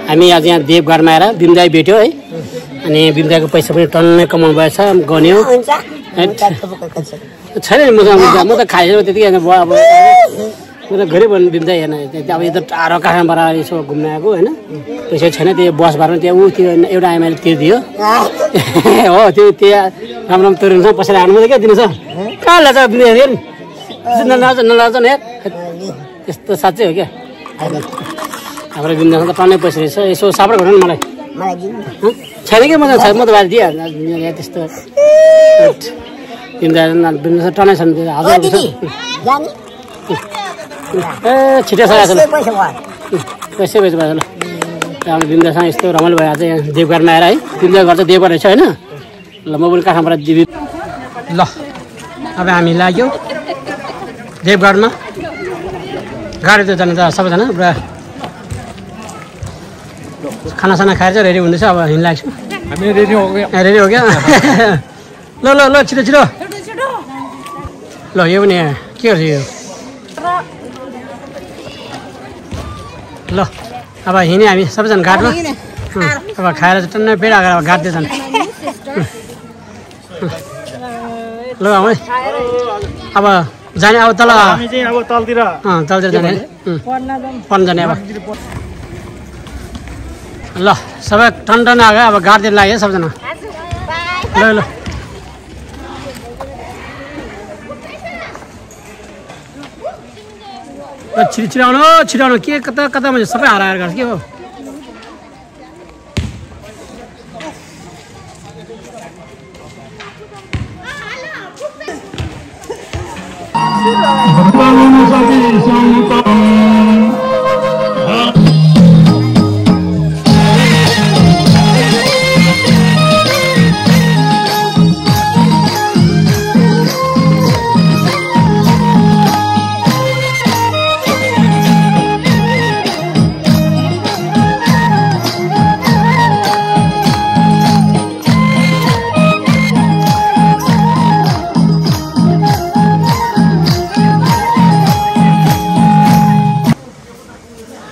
हामी आज यहाँ देवघरमा आएर बिमदाई भेट्यो है अनि बिमदाईको पैसा पनि टन्नै कमाउनु भएछ गन्यो छैन नि म त खाइसकेको त्यतिकै अब म त गरीब भन्नु बिमदाई हेर्न अब यो त टाढो काठमाडौँबाट यसो घुम्न आएको होइन पैसा छैन त्यो बस भाडा त्यहाँ ऊ त्यो एउटा आइमाले तिर्दियो हो त्यो राम्रो राम्रो तिर्नु छ पैसा हाल्नु क्या दिनु छ कहाँ लाग्छ बिमदाई नलाज न यस्तो साँच्चै हो क्या हाम्रो बिमदासँग त टन्नै पैसा रहेछ यसो सापड गर्नु नि मलाई छैन कि म त बाहिर दिइहाल्नु त्यस्तो बिमदा टन्नै छ नि हजार ए छिटो सकेको छ पैसै पैसा भयो ल हाम्रो बिमदासँग यस्तो रमाइलो भयो आज यहाँ देवघरमा आएर है बिमदा घर चाहिँ देवघर रहेछ होइन ल म पनि काठमाडौँबाट दिबी ल अब हामी लाग्यो देवघरमा गाडी त जानु त सबैजना पुरा खानासाना खाएर चाहिँ रेडी हुँदैछ अब हिँड्न लाग्छु हामी रेडी हो क्या ल ल ल छिटो छिटो ल यो पनि के गर्छ यो ल अब हिँड्यो हामी सबैजना घाटमा अब खाएर चाहिँ टन्नै पेट आएर अब घाट्दै जानु ल अब जाने अब तल तलतिर जाने पढ्न जाने अब ल सबै टन आयो अब गाडीतिर लाग्यो सबैजना ल ल छिराउनु के कता कता मान्छे सबै हराएर गर्छ के हो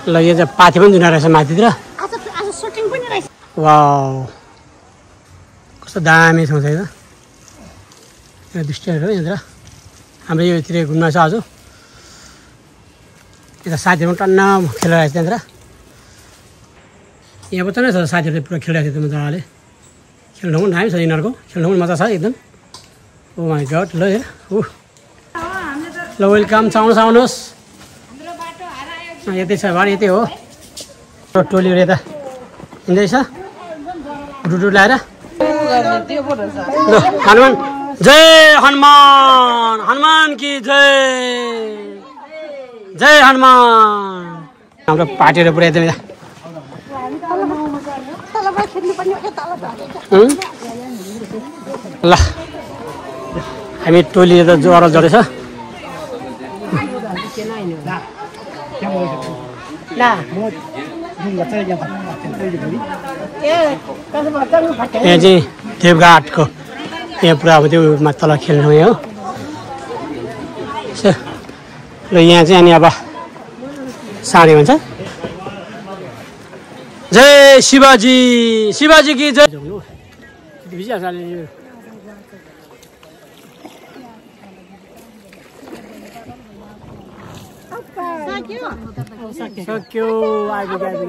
ल यो चाहिँ पाथी पनि धुना रहेछ माथितिर वाउ कस्तो दामी ठाउँ छ यो दृष्टिहरू यहाँतिर हाम्रो योतिर घुम्न छ आज यता साथीहरू पनि टन्न खेलिरहेको छ त्यहाँतिर यहाँ पनि छ साथीहरूले पुरा खेलिरहेको थियो मजाले खेल्नु पनि दामी छ यिनीहरूको खेल्नु पनि मजा छ एकदम ओ माई गड ल ल वेलकम छ आउनुहोस् यतै छ भाइ यतै हो टोलीहरू यता हिँड्दैछ डुडु ल्याएर ल हनुमान जय हनुमान हनुमान कि जय जय हनुमान हाम्रो पार्टीहरू पुरा एकदम ल हामी टोली त जोर जोडेछ यहाँ चाहिँ देवघाटको यहाँ पुरा अब त्यो तल खेल्नु हो र यहाँ चाहिँ अनि अब साडी भन्छ जय शिवाजी शिवाजी कि जय सक्यो आइपुग्यो